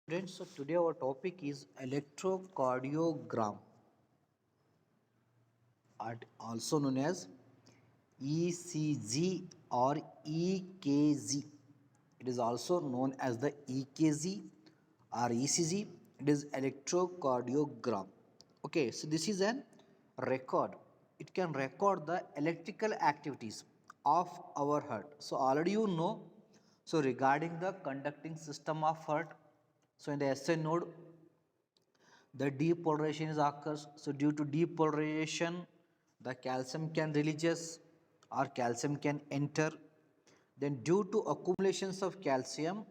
Students, so today our topic is electrocardiogram, also known as ECG or EKG. It is also known as the EKG or ECG. It is electrocardiogram. Okay, so this is an record. It can record the electrical activities of our heart. So already you know. So regarding the conducting system of heart, so in the SN node, the depolarization is occurs. So due to depolarization, the calcium can releases or calcium can enter. Then due to accumulations of calcium,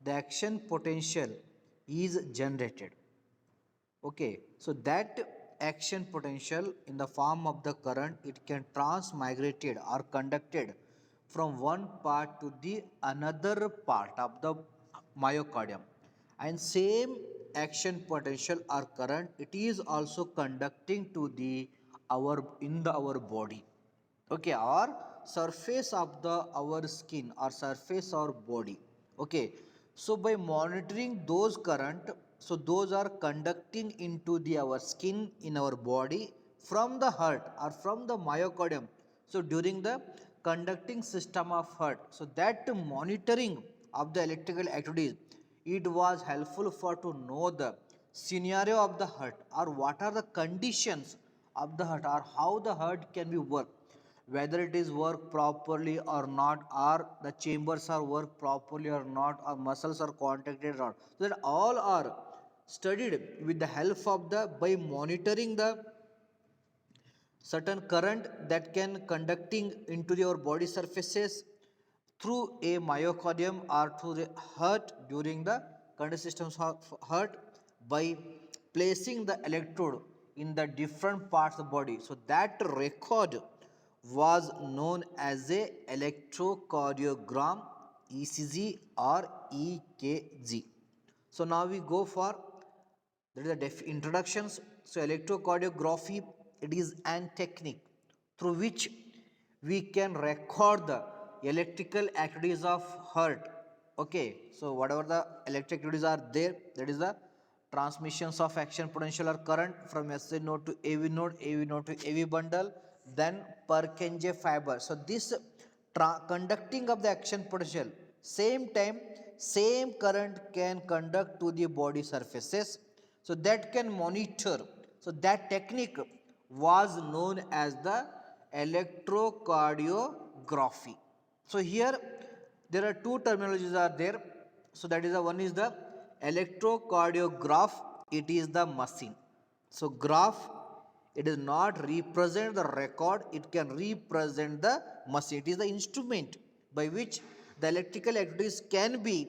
the action potential is generated. Okay, so that action potential in the form of the current, it can transmigrated or conducted from one part to the another part of the myocardium, and same action potential or current it is also conducting to the our in the our body. Okay, or surface of the our skin or surface or body. Okay, so by monitoring those current, so those are conducting into the our skin in our body from the heart or from the myocardium. So during the conducting system of heart, so that monitoring of the electrical activities, it was helpful for to know the scenario of the heart or what are the conditions of the heart or how the heart can be worked, whether it is work properly or not, or the chambers are work properly or not, or muscles are contracted or not. So that all are studied with the help of the by monitoring the certain current that can conducting into your body surfaces through a myocardium or through the heart during the conductive systems of heart by placing the electrode in the different parts of the body. So that record was known as a electrocardiogram, ECG or EKG. So now we go for that is the introductions. So electrocardiography, it is an technique through which we can record the electrical activities of heart. Okay, so whatever the electric activities are there, that is the transmissions of action potential or current from SA node to AV node, AV node to AV bundle, then Purkinje fiber. So this conducting of the action potential, same time same current can conduct to the body surfaces, so that can monitor. So that technique was known as the electrocardiography. So here there are two terminologies are there. So that is the one is the electrocardiograph, it is the machine. So graph, it does not represent the record, it can represent the machine. It is the instrument by which the electrical activities can be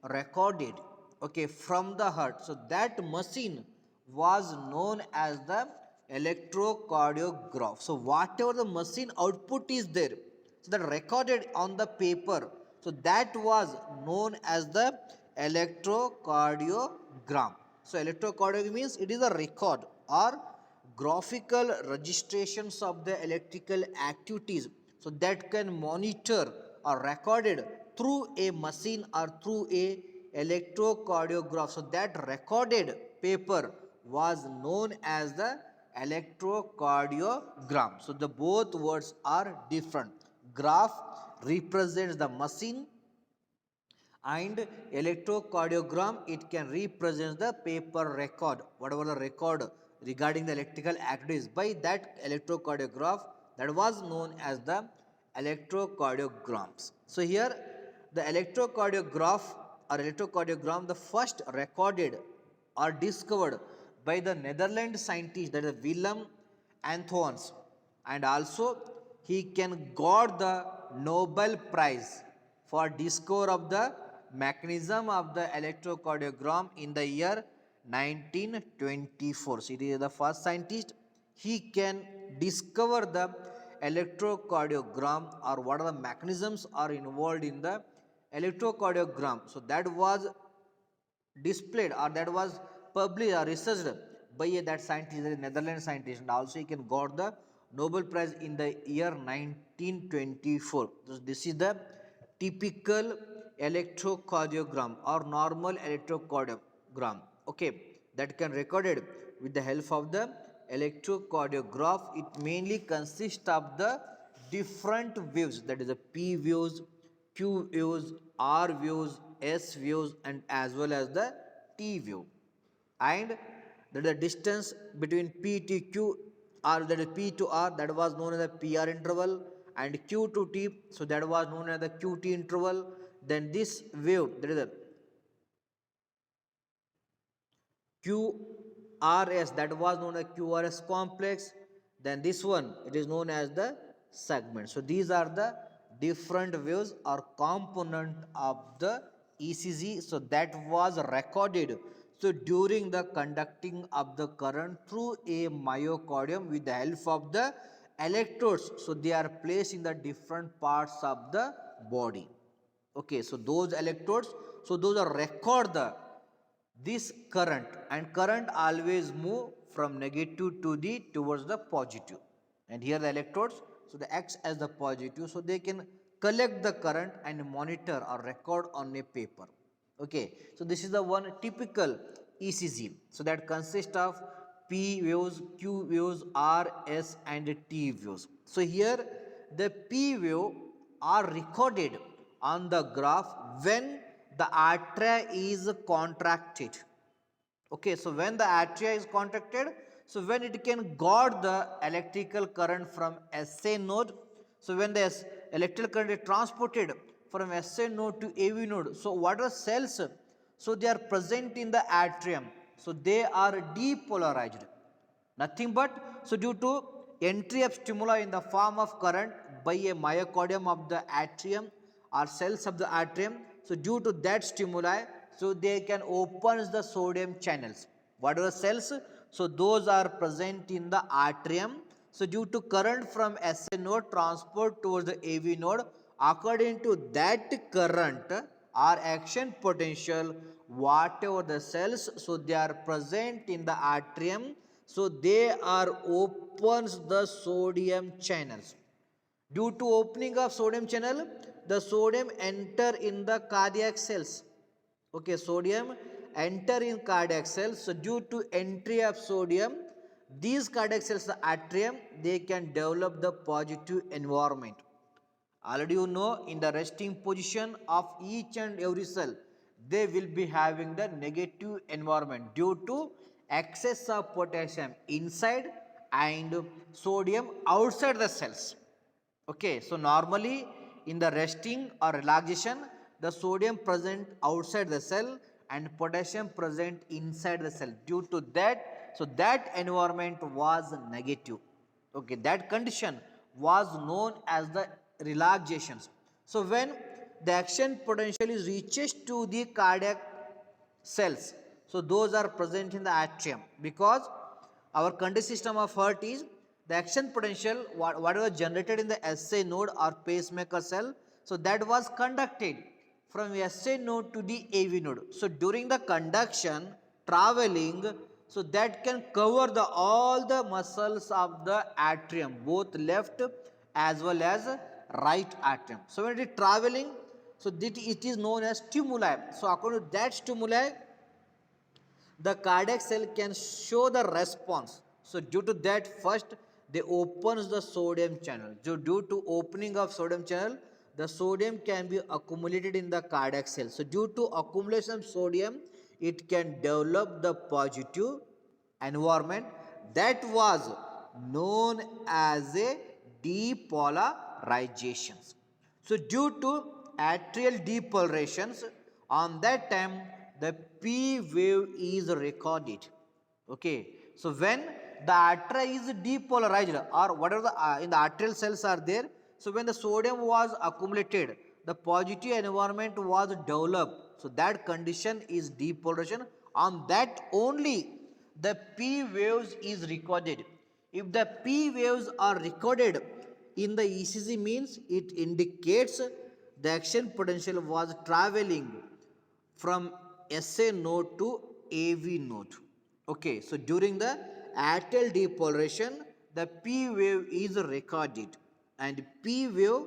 recorded, okay, from the heart. So that machine was known as the electrocardiograph. So whatever the machine output is there, so that recorded on the paper, so that was known as the electrocardiogram. So electrocardiogram means it is a record or graphical registrations of the electrical activities, so that can monitor or recorded through a machine or through a electrocardiograph. So that recorded paper was known as the electrocardiogram. So the both words are different. Graph represents the machine, and electrocardiogram, it can represent the paper record, whatever the record regarding the electrical activities by that electrocardiograph, that was known as the electrocardiograms. So here the electrocardiograph or electrocardiogram, the first recorded or discovered by the Netherlands scientist, that is Willem Anthons, and also he can got the Nobel Prize for discover of the mechanism of the electrocardiogram in the year 1924. So he is the first scientist. He can discover the electrocardiogram or what are the mechanisms are involved in the electrocardiogram. So that was displayed or that was published or researched by that scientist, the Netherlands scientist, and also he can got the Nobel Prize in the year 1924. So this is the typical electrocardiogram or normal electrocardiogram. gram. Okay, that can recorded with the help of the electrocardiograph. It mainly consists of the different waves, that is the P waves, Q waves, R waves, S waves, and as well as the T wave. And the distance between P to Q, or that is P to R, that was known as the PR interval, and Q to T, so that was known as the QT interval. Then this wave, that is the QRS, that was known as QRS complex. Then this one, it is known as the segment. So these are the different waves or component of the ECG. So that was recorded. So during the conducting of the current through a myocardium with the help of the electrodes. So they are placed in the different parts of the body. Okay, so those electrodes, so those are record the this current, and current always move from negative to the towards the positive, and here the electrodes, so they act as the positive, so they can collect the current and monitor or record on a paper. Okay, so this is the one typical ECG, so that consists of P waves, Q waves, R, S and T waves. So here the P wave are recorded on the graph when the atria is contracted. Okay, so when the atria is contracted, so when it can guard the electrical current from SA node, so when the electrical current is transported from SA node to AV node, so what are cells? So they are present in the atrium, so they are depolarized. Nothing but, so due to entry of stimuli in the form of current by a myocardium of the atrium or cells of the atrium, so due to that stimuli, so they can open the sodium channels. What are the cells? So those are present in the atrium. So due to current from SA node transport towards the AV node, according to that current or action potential, whatever the cells, so they are present in the atrium, so they are opens the sodium channels. Due to opening of sodium channel, the sodium enter in the cardiac cells. Okay, sodium enter in cardiac cells. So due to entry of sodium, these cardiac cells, the atrium, they can develop the positive environment. Already you know, in the resting position of each and every cell, they will be having the negative environment due to excess of potassium inside and sodium outside the cells. Okay, so normally in the resting or relaxation, the sodium present outside the cell and potassium present inside the cell. Due to that, so that environment was negative. Okay, that condition was known as the relaxations. So when the action potential is reaches to the cardiac cells, so those are present in the atrium, because our conditioned system of heart is the action potential whatever generated in the SA node or pacemaker cell, so that was conducted from SA node to the AV node. So during the conduction traveling, so that can cover the all the muscles of the atrium, both left as well as right atrium. So when it is traveling, so that it is known as stimuli. So according to that stimuli, the cardiac cell can show the response. So due to that, first they opens the sodium channel. So due to opening of sodium channel, the sodium can be accumulated in the cardiac cell. So due to accumulation of sodium, it can develop the positive environment that was known as a depolarizations. So due to atrial depolarizations, on that time the P wave is recorded. Okay, so when the atria is depolarized or whatever the, in the arterial cells are there, so when the sodium was accumulated, the positive environment was developed. So that condition is depolarization. On that only the P waves is recorded. If the P waves are recorded in the ECG, means it indicates the action potential was traveling from SA node to AV node. Okay, so during the atrial depolarization, the P wave is recorded, and P wave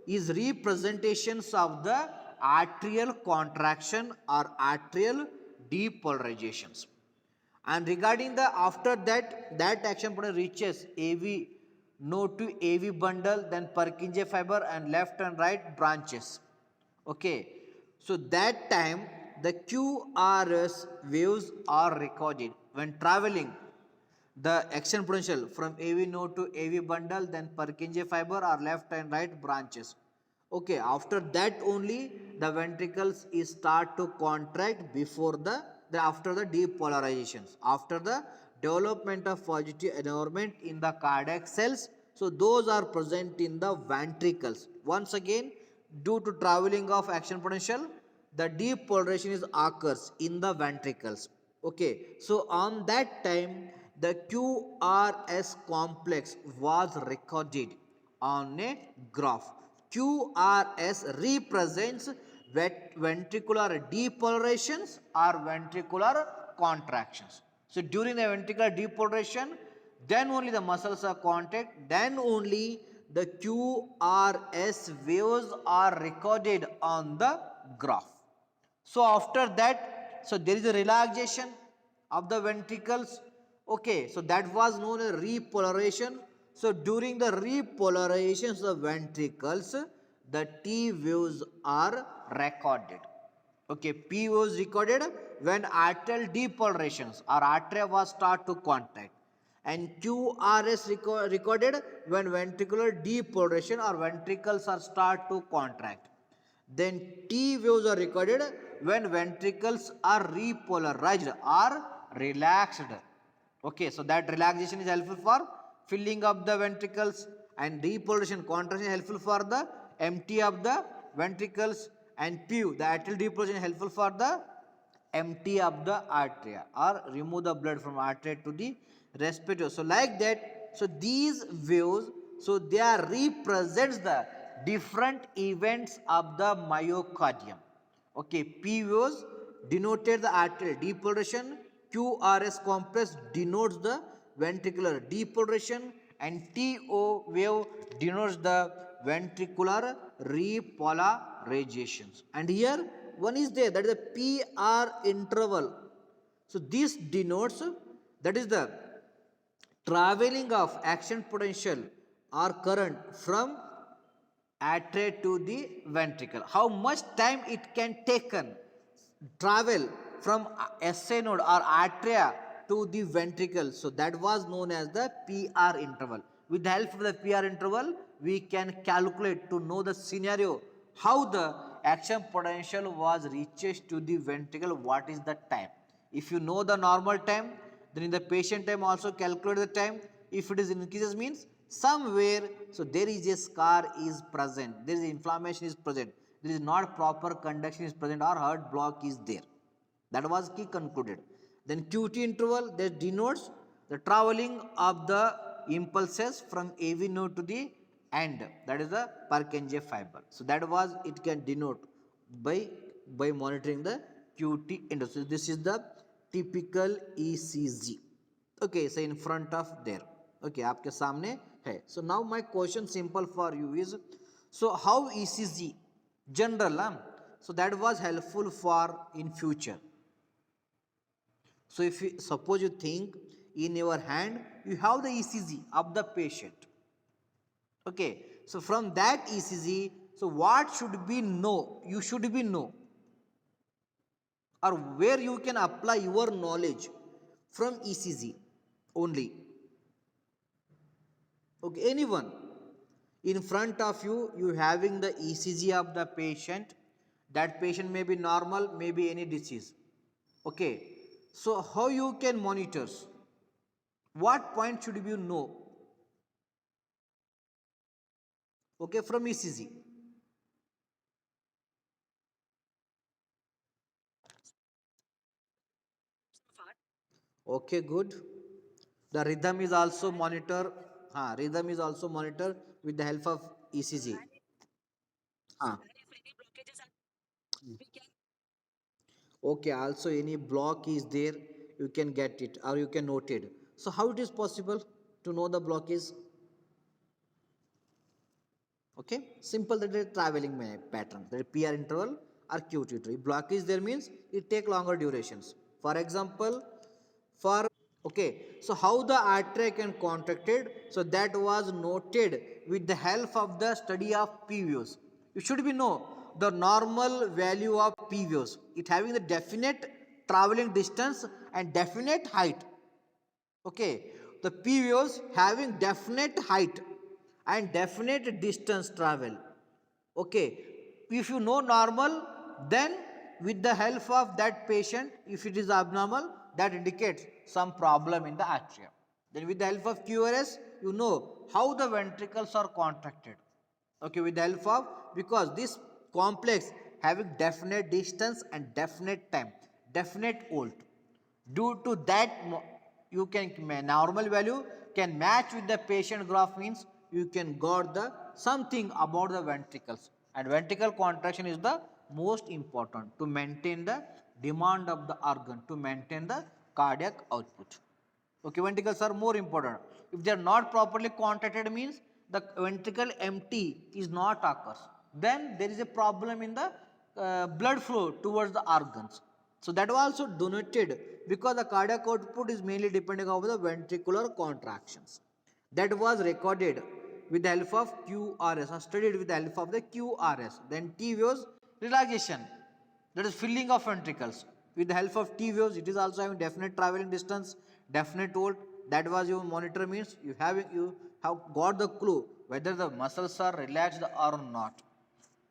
is representations of the atrial contraction or atrial depolarizations. And regarding the after that action potential reaches AV node to AV bundle, then Purkinje fiber and left and right branches. Okay, so that time the QRS waves are recorded when traveling the action potential from AV node to AV bundle, then Purkinje fiber or left and right branches. Okay, after that only the ventricles is start to contract before the after the depolarizations. After the development of positive environment in the cardiac cells, so those are present in the ventricles. Once again, due to traveling of action potential, the depolarization is occurs in the ventricles. Okay, so on that time the QRS complex was recorded on a graph. QRS represents ventricular depolarizations or ventricular contractions. So during the ventricular depolarization, then only the muscles are contract, then only the QRS waves are recorded on the graph. So after that, so there is a relaxation of the ventricles. Okay, so that was known as repolarization. So during the repolarization of the ventricles, the T waves are recorded. Okay, P was recorded when arterial depolarizations or artery was start to contract, and QRS recorded when ventricular depolarization or ventricles are start to contract. Then T waves are recorded when ventricles are repolarized or relaxed. Okay, so that relaxation is helpful for filling up the ventricles, and repolarization contraction is helpful for the empty of the ventricles, and P, the atrial depolarization is helpful for the empty of the artery or remove the blood from artery to the respirator. So like that, so these waves, so they are represents the different events of the myocardium. Okay, P waves denoted the arterial depolarization, QRS complex denotes the ventricular depolarization, and TO wave denotes the ventricular repolarizations. And here one is there, that is the PR interval. So this denotes, that is the traveling of action potential or current from artery to the ventricle. How much time it can taken travel from SA node or atria to the ventricle. So that was known as the PR interval. With the help of the PR interval, we can calculate to know the scenario how the action potential was reaches to the ventricle, what is the time. If you know the normal time, then in the patient time also calculate the time. If it is increases means somewhere, so there is a scar is present, there is inflammation is present, there is not proper conduction is present, or heart block is there. That was key concluded. Then QT interval that denotes the traveling of the impulses from AV node to the end, that is the Purkinje fiber. So that was it can denote by monitoring the QT interval. So this is the typical ECG. Okay, so in front of there. Okay, आपके सामने है. So now my question simple for you is, so how ECG general, so that was helpful for in future. So if you, suppose you think in your hand you have the ECG of the patient. Okay, so from that ECG, so what should be know? You should be know, or where you can apply your knowledge from ECG only. Okay, anyone in front of you, you having the ECG of the patient. That patient may be normal, may be any disease. Okay, so how you can monitor? What point should you know? Okay, from ECG. Okay, good. The rhythm is also monitor. Rhythm is also monitor with the help of ECG. Ah, okay, also any block is there, you can get it or you can note it. So how it is possible to know the block is? Okay, simple, that is traveling pattern, that is PR interval or QT2. If blockage there means it take longer durations. For example, for okay, so how the artery can contracted, so that was noted with the help of the study of P views. You should be know the normal value of P views. It having the definite traveling distance and definite height. Okay, the P views having definite height and definite distance travel. Okay, if you know normal, then with the help of that patient, if it is abnormal, that indicates some problem in the atrium. Then with the help of QRS, you know how the ventricles are contracted. Okay, with the help of, because this complex having definite distance and definite time, definite volt. Due to that, you can normal value can match with the patient graph, means you can got the something about the ventricles, and ventricle contraction is the most important to maintain the demand of the organ, to maintain the cardiac output. Okay, ventricles are more important. If they are not properly contracted, means the ventricle empty is not occurs. Then there is a problem in the blood flow towards the organs. So that was also denoted because the cardiac output is mainly depending on the ventricular contractions. That was recorded with the help of QRS or studied with the help of the QRS. Then T was relaxation, that is filling of ventricles. With the help of T waves, it is also having definite traveling distance, definite volt. That was your monitor, means you have got the clue whether the muscles are relaxed or not.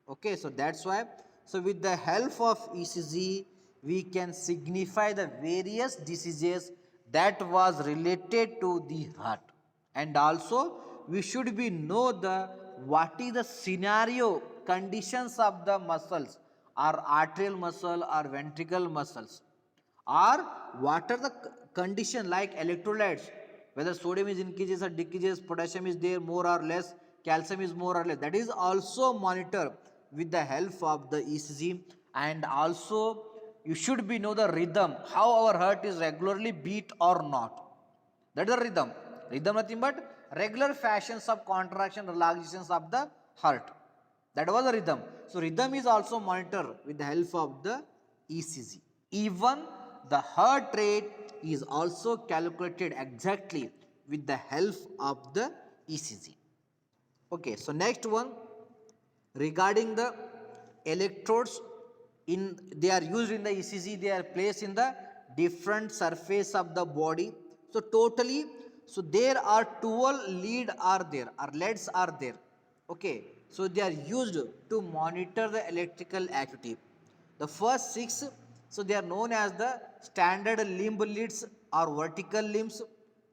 Okay, so that's why. So with the help of ECG, we can signify the various diseases that was related to the heart, and also we should be know the what is the scenario conditions of the muscles, or arterial muscle or ventricle muscles, or what are the condition like electrolytes, whether sodium is increases or decreases, potassium is there more or less, calcium is more or less, that is also monitor with the help of the ECG. And also you should be know the rhythm, how our heart is regularly beat or not. That is the rhythm. Rhythm nothing but regular fashions of contraction, relaxations of the heart. That was the rhythm. So rhythm is also monitored with the help of the ECG. Even the heart rate is also calculated exactly with the help of the ECG. Okay, so next one, regarding the electrodes, in they are used in the ECG, they are placed in the different surface of the body. So totally, so there are 12 lead are there, or leads are there. Okay, so they are used to monitor the electrical activity. The first six, so they are known as the standard limb leads or vertical limbs.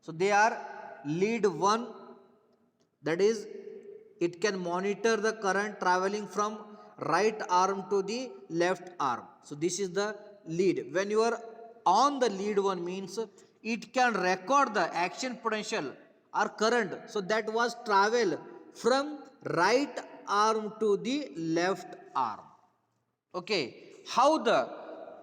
So they are lead 1, that is it can monitor the current traveling from right arm to the left arm. So this is the lead. When you are on the lead one, means it can record the action potential or current, so that was travel from right arm to the left arm. Okay, how the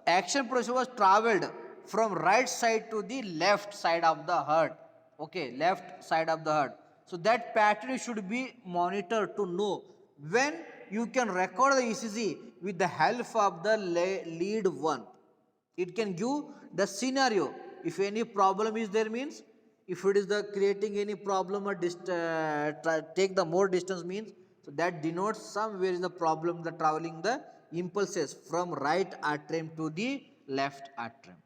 action potential was traveled from right side to the left side of the heart. Okay, left side of the heart. So that pattern should be monitored to know when you can record the ECG with the help of the lead 1. It can give the scenario. If any problem is there, means if it is the creating any problem or take the more distance, means so that denotes somewhere is the problem, the traveling the impulses from right atrium to the left atrium.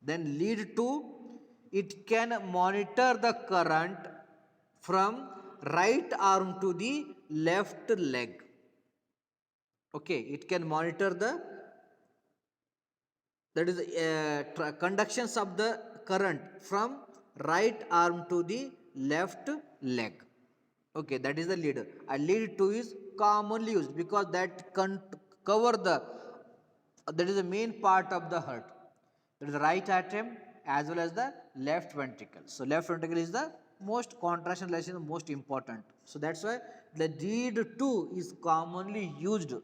Then lead 2, it can monitor the current from right arm to the left leg. Okay, it can monitor the, that is conductions of the current from right arm to the left leg. Okay, that is the lead. And lead 2 is commonly used because that cover the, that is the main part of the heart, that is the right atrium as well as the left ventricle. So left ventricle is the most contraction relation, most important. So that's why the lead 2 is commonly used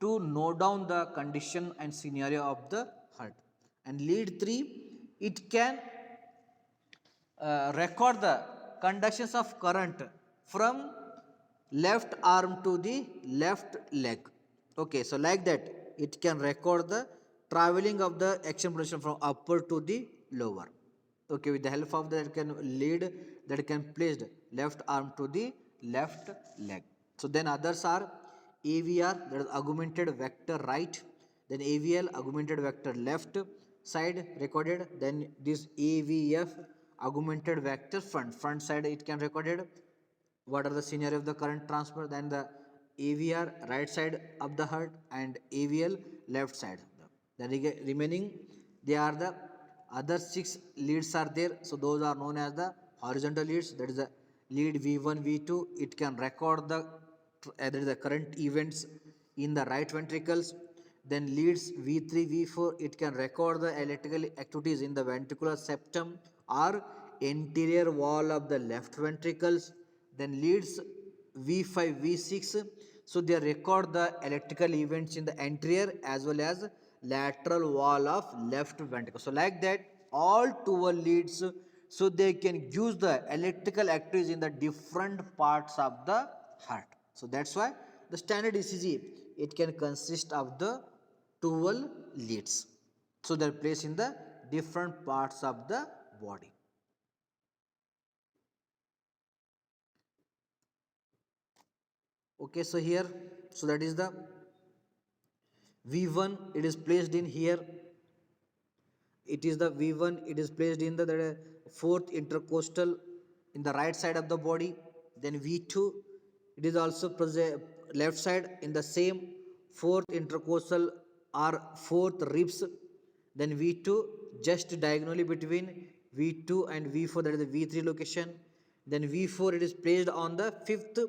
to note down the condition and scenario of the heart. And lead 3, it can record the conductions of current from left arm to the left leg. Okay, so like that, it can record the traveling of the action potential from upper to the lower. Okay, with the help of that, it can lead, that it can place left arm to the left leg. So then others are AVR, that is augmented vector right, then AVL augmented vector left side recorded, then this AVF augmented vector front side it can recorded. What are the scenario of the current transfer? Then the AVR right side of the heart and AVL left side. The remaining, they are the other 6 leads are there. So those are known as the horizontal leads. That is the lead V1, V2. It can record the that is the current events in the right ventricles. Then leads V3, V4. It can record the electrical activities in the ventricular septum or anterior wall of the left ventricles. Then leads V5, V6. So they record the electrical events in the anterior as well as lateral wall of left ventricle. So like that, all 12 leads, so they can use the electrical activities in the different parts of the heart. So that's why the standard ECG, it can consist of the 12 leads. So they're placed in the different parts of the body. Okay, so here, so that is the V1, it is placed in here. It is the V1, it is placed in the fourth intercostal in the right side of the body. Then V2, it is also left side in the same fourth intercostal or fourth ribs. Then V2 just diagonally between V2 and V4, that is the V3 location. Then V4, it is placed on the fifth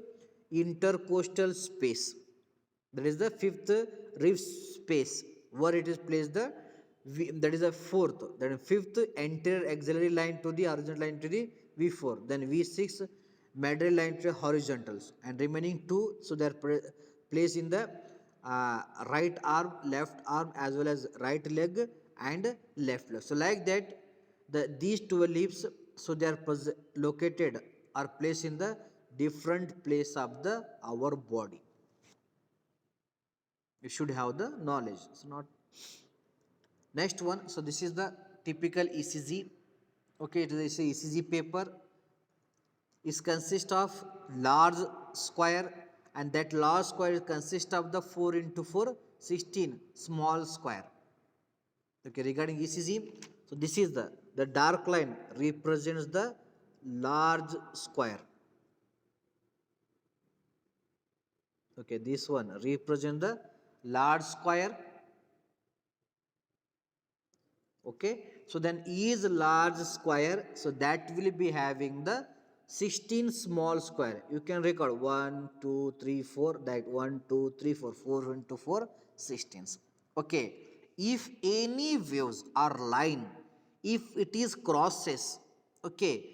intercostal space, that is the fifth rib space where it is placed the that is the fourth, then fifth anterior axillary line to the horizontal line to the V4, then V6 medullary line to the horizontals, and remaining two, so they are placed in the right arm, left arm, as well as right leg and left leg. So like that, these 12 leaves, so they are located or placed in the different place of the our body. You should have the knowledge. It's not. Next one, so this is the typical ECG. Okay, it is a ECG paper. It consists of large square, and that large square consists of the 4 into 4, 16 small square. Okay, regarding ECG, so this is the dark line represents the large square. Okay, this one represents the large square. Okay, so then E is large square, so that will be having the 16 small square. You can record 1, 2, 3, 4, that 1, 2, 3, 4, 4 into 4, 16. Okay, if any waves or line, if it is crosses, okay,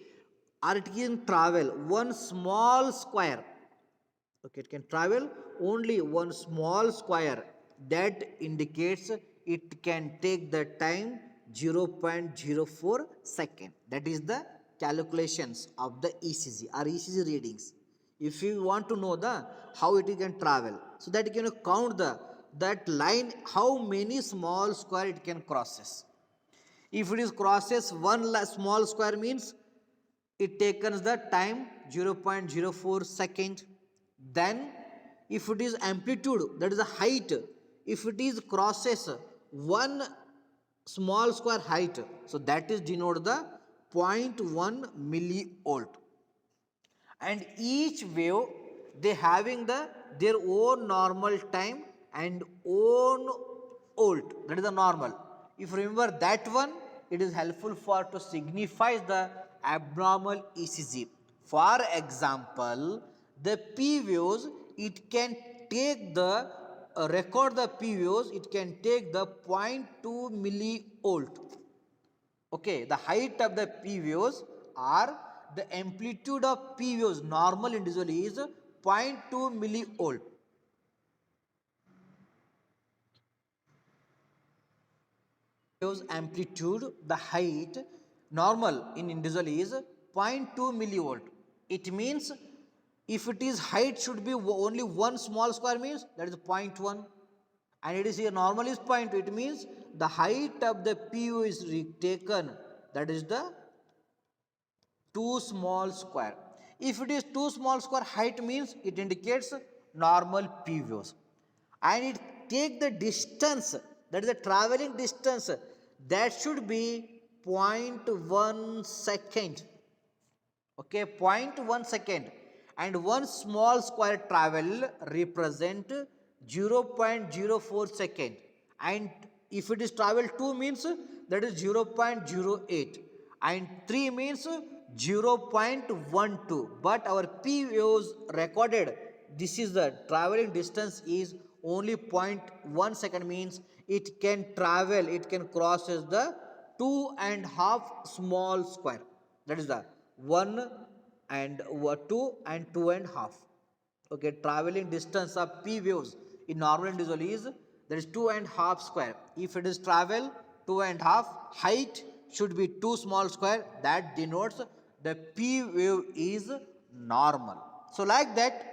or it can travel one small square, okay, it can travel only one small square, that indicates it can take the time 0.04 second. That is the calculations of the ECG or ECG readings. If you want to know the how it can travel, so that you can count the that line, how many small square it can crosses. If it is crosses one small square, means it takes the time 0.04 second. Then if it is amplitude, that is the height, if it is crosses one small square height, so that is denote the 0.1 millivolt. And each wave, they having the their own normal time and own volt, that is the normal. If you remember that one, it is helpful for to signify the abnormal ECG. For example, the P waves, it can take the record the P waves, it can take the 0.2 millivolt. Okay, the height of the P waves are the amplitude of P waves normal individual is 0.2 millivolt. Waves amplitude, the height normal in individual is 0.2 millivolt. It means if it is height should be only one small square, means that is 0.1, and it is here normal is 0.2, it means the height of the PO is taken, that is the too small square. If it is too small square, height means it indicates normal PVOs, and it take the distance, that is the traveling distance, that should be 0.1 second. Okay, 0.1 second, and one small square travel represent 0.04 second, and if it is travel 2 means that is 0.08, and 3 means 0.12, but our POs recorded this is the traveling distance is only 0.1 second, means it can travel, it can crosses the 2.5 small square, that is the 1 and 2 and 2.5. Okay, traveling distance of P waves in normal individual is, that is 2.5 square. If it is travel 2.5, height should be 2 small square, that denotes the P wave is normal. So like that,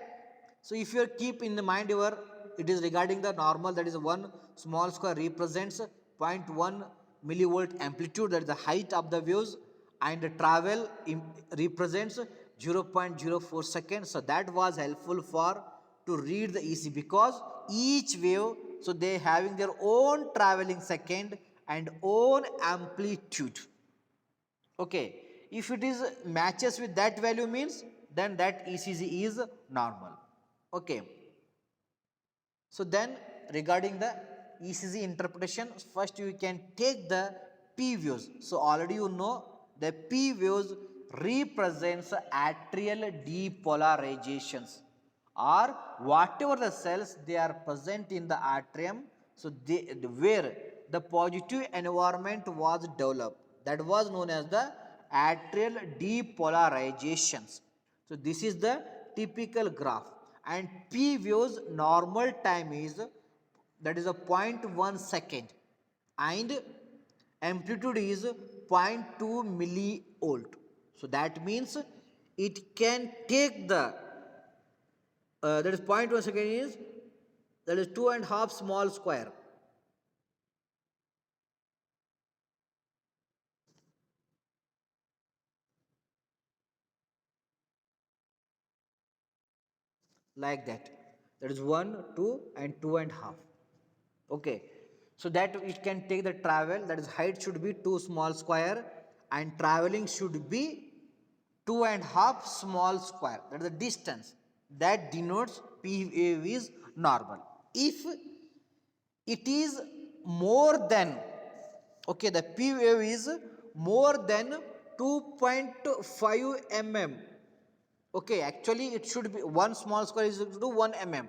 so if you keep in the mind your, it is regarding the normal, that is 1 small square represents 0.1 millivolt amplitude, that is the height of the waves, and the travel represents 0.04 seconds. So that was helpful for to read the EC, because each wave, so they having their own traveling second and own amplitude. Okay, if it is matches with that value means then that ECG is normal. Okay, so then regarding the ECG interpretation, first you can take the P views. So already you know the P views represents atrial depolarizations, or whatever the cells they are present in the atrium, so they, where the positive environment was developed, that was known as the atrial depolarizations. So this is the typical graph, and P views normal time is, that is a 0.1 second, and amplitude is 0.2 millivolt. So that means it can take the that is 0.1 second is, that is 2.5 small square. Like that, that is 1 2 and 2.5. Okay, so that it can take the travel, that is height should be 2 small square, and traveling should be 2.5 small square, that is the distance, that denotes P wave is normal. If it is more than, okay, the P wave is more than 2.5 mm. Okay, actually it should be one small square is equal to 1 mm,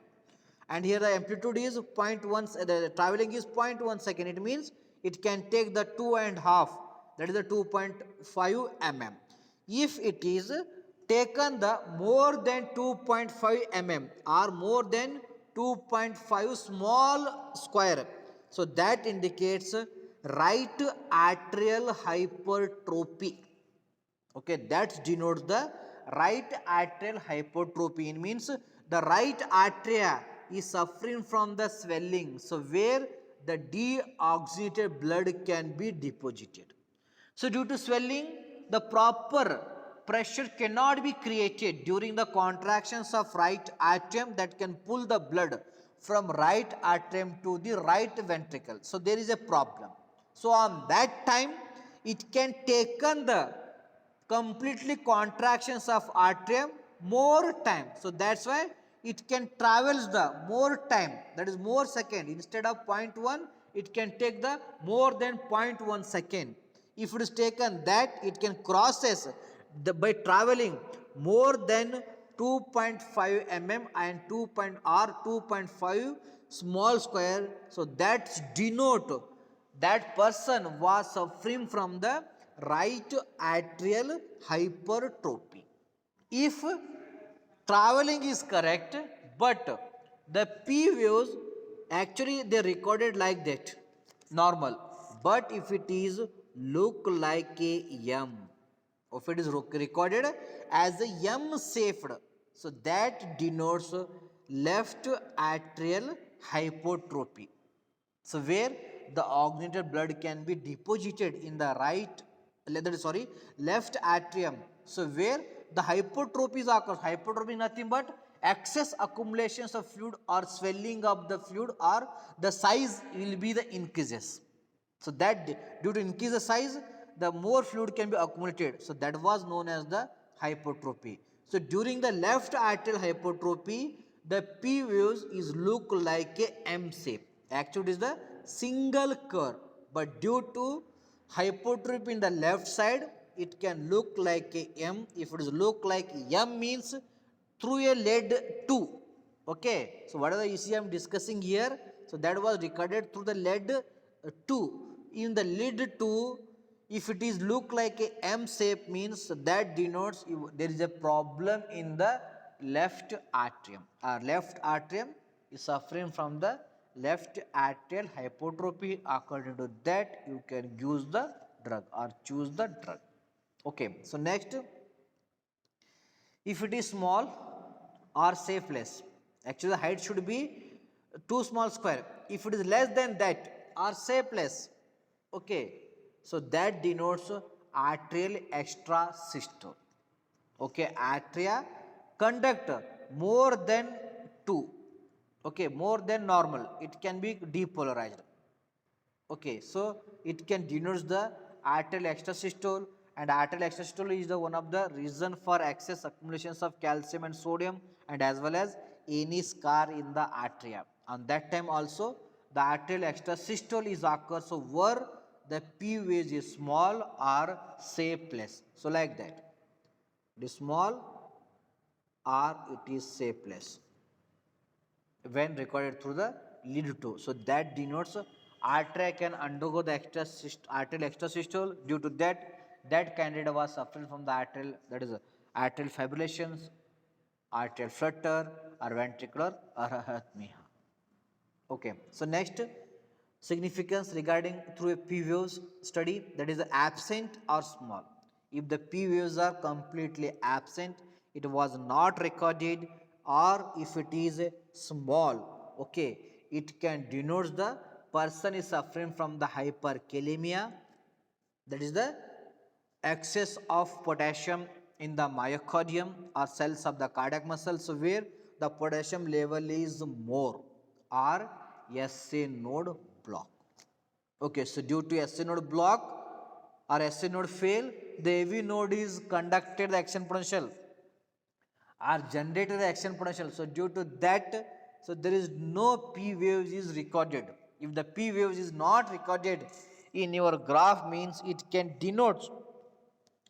and here the amplitude is zero point 0.1, the traveling is 0.1 second, it means it can take the 2.5, that is the 2.5 mm. If it is taken the more than 2.5 mm or more than 2.5 small square, so that indicates right atrial hypertrophy. Okay, that denotes the right atrial hypertrophy. It means the right atria is suffering from the swelling, so where the deoxygenated blood can be deposited. So due to swelling, the proper pressure cannot be created during the contractions of right atrium that can pull the blood from right atrium to the right ventricle. So there is a problem. So on that time, it can taken the completely contractions of atrium more time. So that's why it can travels the more time, that is more second, instead of 0.1 it can take the more than 0.1 second. If it is taken that it can crosses the, by traveling more than 2.5 mm and 2.5 small square, so that's denote that person was suffering from the right atrial hypertrophy. If traveling is correct, but the P waves actually they recorded like that, normal. But if it is look like a M, if it is recorded as a M shaped, so that denotes left atrial hypertrophy. So where the oxygenated blood can be deposited in the left atrium. So where the hypertrophy occurs. Hypertrophy is nothing but excess accumulations of fluid or swelling of the fluid, or the size will be the increases. So that due to increase the size, the more fluid can be accumulated. So that was known as the hypertrophy. So during the left atrial hypertrophy, the P waves is look like a M shape. Actually, it is the single curve, but due to hypertrophy in the left side, it can look like a M. If it is look like M means through a lead 2. Okay, so what are the ECG I am discussing here? So that was recorded through the lead 2. In the lead 2, if it is look like a M shape means that denotes there is a problem in the left atrium. Our left atrium is suffering from the left atrial hypertrophy. According to that, you can use the drug or choose the drug. Okay, so next, if it is small or shapeless, actually the height should be too small square. If it is less than that or shapeless, okay, so that denotes atrial extrasystole. Okay, atria conduct more than 2, okay, more than normal, it can be depolarized. Okay, so it can denote the arterial extrasystole, and arterial extrasystole is the one of the reason for excess accumulations of calcium and sodium, and as well as any scar in the atria. On that time also, the arterial extrasystole is occurs. So where the P wave is small or shapeless. So like that, it is small or it is shapeless when recorded through the lead 2. So that denotes artery can undergo the arterial extrasystole. Due to that, that candidate was suffering from the arterial, that is arterial fibrillations, arterial flutter, or ventricular arrhythmia. Okay, so next significance regarding through a P waves study, that is absent or small. If the P waves are completely absent, it was not recorded, or if it is small, okay, it can denote the person is suffering from the hyperkalemia, that is the excess of potassium in the myocardium or cells of the cardiac muscle. So where the potassium level is more, or SA node block. Okay, so due to SA node block or SA node fail, the AV node is conducted the action potential or generated the action potential. So due to that, so there is no P waves is recorded. If the P waves is not recorded in your graph, means it can denote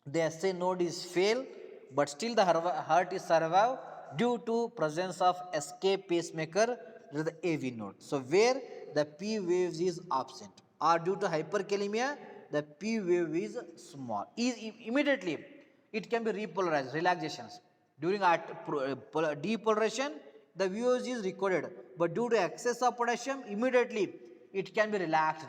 the SA node is fail, but still the heart is survive due to presence of escape pacemaker, the AV node. So where the P waves is absent, or due to hyperkalemia, the P wave is small. Immediately it can be repolarized, relaxations. During depolarization, the VOC is recorded, but due to excess of potassium, immediately it can be relaxed.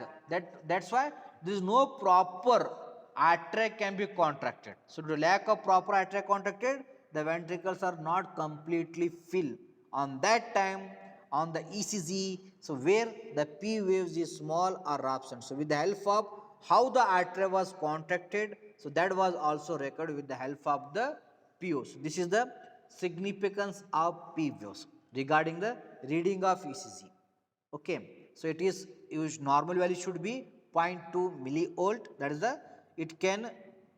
That's why there is no proper atria can be contracted. So due to lack of proper atria contracted, the ventricles are not completely filled. On that time, on the ECG, so where the P waves is small or absent. So with the help of how the atria was contracted, so that was also recorded with the help of the POs. This is the significance of P waves regarding the reading of ECG. Okay, so it is used, normal value should be 0.2 millivolt. That is the, it can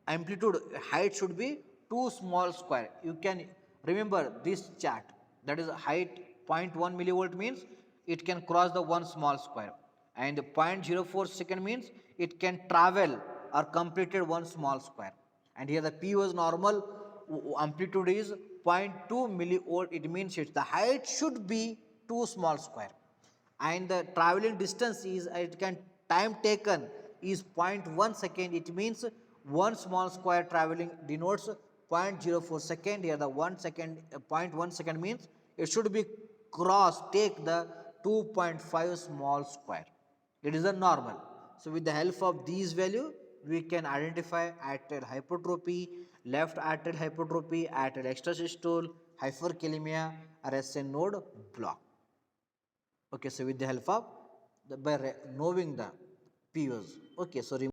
amplitude height should be 2 small square. You can remember this chart. That is height 0.1 millivolt means it can cross the one small square, and 0.04 second means it can travel or completed one small square. And here the P was normal amplitude is 0.2 millivolt. It means the height should be 2 small square, and the traveling distance is, it can time taken is 0.1 second. It means one small square traveling denotes 0.04 second. Here the 1 second, 0.1 second means it should be cross, take the 2.5 small square. It is a normal. So with the help of these value, we can identify atrial hypertrophy, left atrial hypertrophy, atrial extrasystole, hyperkalemia, or SA node block. Okay, so with the help of by knowing the POs. Okay, so